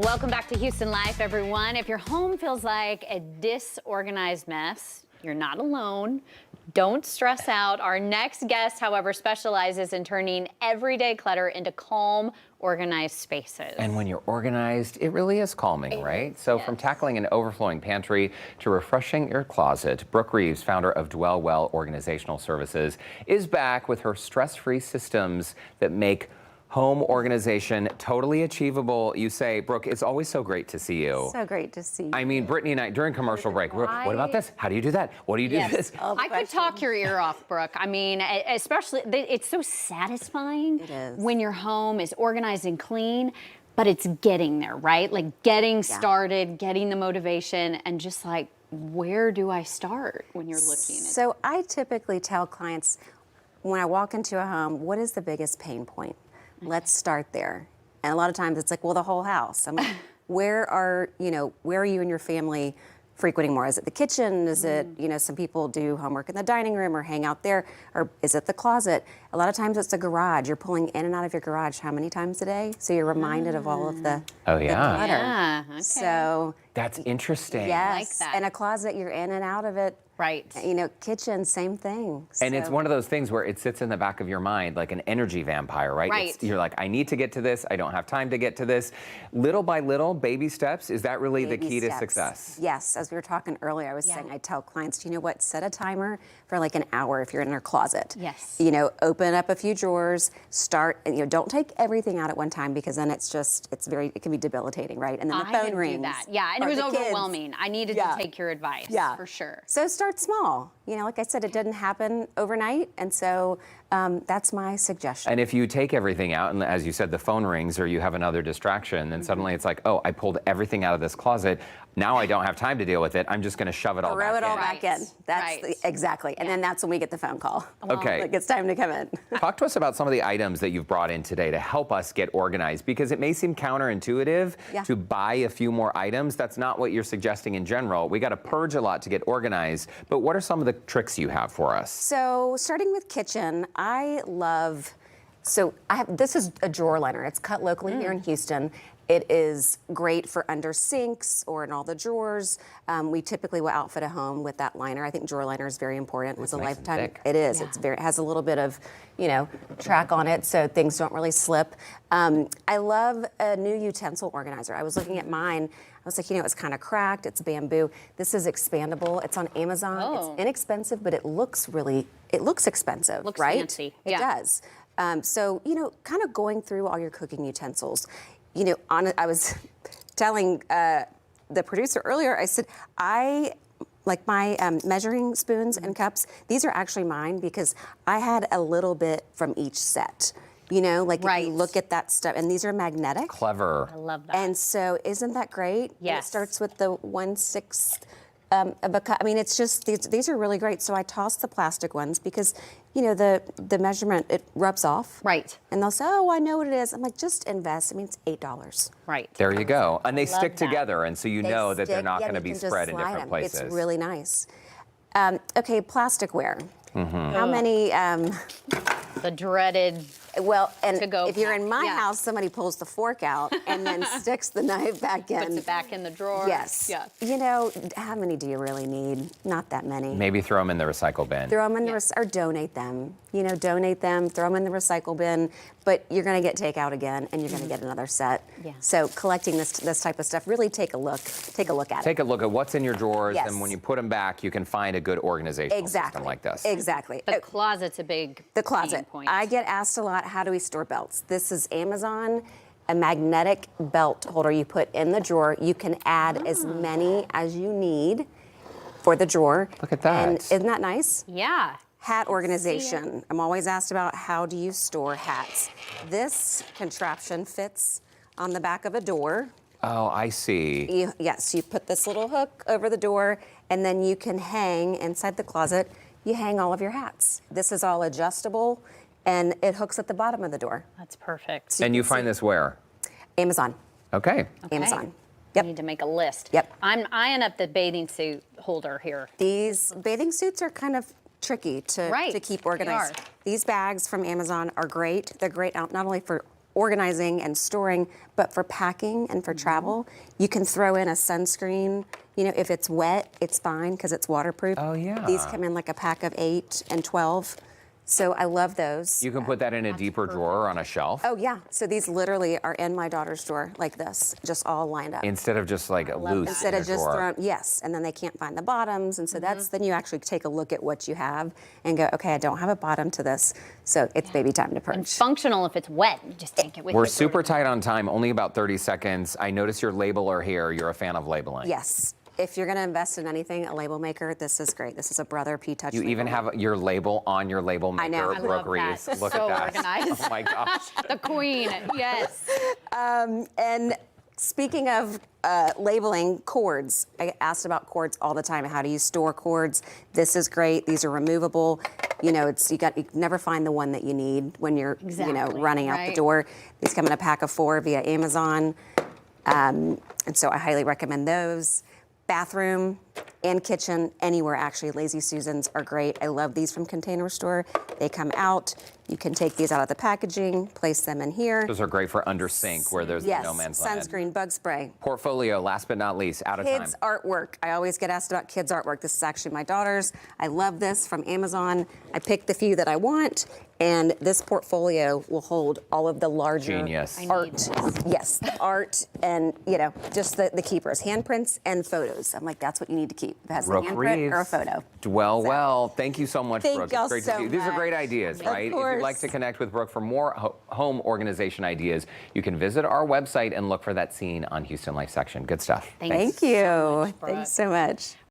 Welcome back to Houston Life, everyone. If your home feels like a disorganized mess, you're not alone. Don't stress out. Our next guest, however, specializes in turning everyday clutter into calm, organized spaces. And when you're organized, it really is calming, right? So from tackling an overflowing pantry to refreshing your closet, Brooke Rives, founder of Dwell Well Organizational Services, is back with her stress-free systems that make home organization totally achievable. You say, Brooke, it's always so great to see you. So great to see you. I mean, Brittany and I, during commercial break, what about this? How do you do that? What do you do this? I could talk your ear off, Brooke. I mean, especially, it's so satisfying when your home is organized and clean, but it's getting there, right? Like getting started, getting the motivation, and just like, where do I start when you're looking at So I typically tell clients, when I walk into a home, what is the biggest pain point? Let's start there. And a lot of times it's like, well, the whole house. I'm like, where are you and your family frequenting more? Is it the kitchen? Is it, some people do homework in the dining room or hang out there? Or is it the closet? A lot of times it's the garage. You're pulling in and out of your garage how many times a day? So you're reminded of all of the, the clutter. Yeah, okay. So that's interesting. Yes, I like that. and a closet, you're in and out of it. Right. Kitchen, same thing. And it's one of those things where it sits in the back of your mind like an energy vampire, right? Right. You're like, I need to get to this. I don't have time to get to this. Little by little, baby steps. Is that really the key to success? Yes. As we were talking earlier, I was saying, I tell clients, you know what? Set a timer for like an hour if you're in your closet. Yes. Open up a few drawers, start, and don't take everything out at one time because then it can be debilitating, right? And then the phone rings. Do that. Yeah, and it was overwhelming. I needed to take your advice. Yeah. For sure. So start small. Like I said, it didn't happen overnight, and so that's my suggestion. And if you take everything out, and as you said, the phone rings or you have another distraction, then suddenly it's like, oh, I pulled everything out of this closet. Now I don't have time to deal with it. I'm just going to shove it all back in. Throw it all back in. That's exactly. And then that's when we get the phone call. Okay. Like it's time to come in. Talk to us about some of the items that you've brought in today to help us get organized, because it may seem counterintuitive to buy a few more items. That's not what you're suggesting in general. We got to purge a lot to get organized. But what are some of the tricks you have for us? So starting with kitchen, this is a drawer liner. It's cut locally here in Houston. It is great for under sinks or in all the drawers. We typically will outfit a home with that liner. I think drawer liner is very important. It's a nice lifetime. and thick. It is. Yeah. It has a little bit of, track on it so things don't really slip. I love a new utensil organizer. I was looking at mine. I was like, it's kind of cracked. It's bamboo. This is expandable. It's on Amazon. It's inexpensive, but it looks expensive, Looks right? fancy. It does. So, kind of going through all your cooking utensils. I was telling the producer earlier, I said, I like my measuring spoons and cups. These are actually mine because I had a little bit from each set. If you look at that stuff, and these are magnetic. Clever. I love that. And so isn't that great? Yes. And it starts with the 1/6 of a cup. I mean, it's just, these are really great. So I toss the plastic ones because, the measurement, it rubs off. Right. And they'll say, oh, I know what it is. I'm like, just invest. I mean, it's $8. Right. There you go. And they stick that. together, and so you know that they're not going to be you can just spread in slide different them. places. It's really nice. Okay, plasticware. How many? The dreaded. Well, and to-go if you're in my pack. house, somebody pulls the fork out and then sticks the knife back in. Puts it back in the drawer. Yes. Yeah. How many do you really need? Not that many. Maybe throw them in the recycle bin. Throw them in or donate them. Donate them, throw them in the recycle bin, but you're going to get takeout again, and you're going to get another set. Yeah. So collecting this type of stuff, really take a look at it. Take a look at what's in your drawers, Yes. and when you put them back, you can find a good organizational system like this. Exactly. The closet's a big The closet. pain point. I get asked a lot, how do we store belts? This is Amazon, a magnetic belt holder you put in the drawer. You can add as many as you need for the drawer. Look at that. And isn't that nice? Yeah. Hat organization. I'm always asked about how do you store hats. This contraption fits on the back of a door. Oh, I see. You put this little hook over the door, and then you can hang inside the closet. You hang all of your hats. This is all adjustable, and it hooks at the bottom of the door. That's perfect. So And you can find see- this where? Amazon. Okay. Amazon. I Yep. need to make a list. Yep. I'm eyeing up the bathing suit holder here. These bathing suits are kind of tricky to keep organized. They are. These bags from Amazon are great. They're great not only for organizing and storing, but for packing and for travel, you can throw in a sunscreen. You know, if it's wet, it's fine because it's waterproof. Oh, yeah. These come in like a pack of 8 and 12. So I love those. You can put that in a deeper drawer or on a shelf. Oh yeah, so these literally are in my daughter's drawer like this, just all lined up. Instead of just like loose Instead in of a just drawer. throwing, yes, and then they can't find the bottoms, and so then you actually take a look at what you have and go, okay, I don't have a bottom to this, so it's baby time to And purge. functional if it's wet. You just take it with you. We're super tight on time, only about 30 seconds. I notice your labeler here. You're a fan of labeling. Yes, if you're going to invest in anything, a label maker, this is great. This is a Brother P-Touch. You even have your label on your label maker. I know. I Brooke love Rives. that. Look So at that. organized. Oh my gosh. The queen, yes. And speaking of labeling cords, I asked about cords all the time. How do you store cords? This is great. These are removable. You know, you never find the one that you need when you're running out the right. door. These come in a pack of 4 via Amazon, and so I highly recommend those. Bathroom and kitchen, anywhere actually. Lazy Susans are great. I love these from Container Store. They come out. You can take these out of the packaging, place them in here. Those are great for under sink where there's Yes, no man's land. sunscreen, bug spray. Portfolio, last but not least, out of Kids time. artwork. I always get asked about kids artwork. This is actually my daughter's. I love this from Amazon. I picked the few that I want, and this portfolio will hold all of the larger Genius. I art. Yes, the art and just the keepers, handprints and photos. I'm like, that's what you need to keep. If it has Brooke a handprint or a Reeves. photo. Dwell well. Thank you so much, Thank Brooke. y'all It's great so to see you. These are great much. ideas, Of right? If you'd like course. to connect with Brooke for more home organization ideas, you can visit our website and look for that scene on Houston Life section. Good stuff. Thank you. Thanks so much.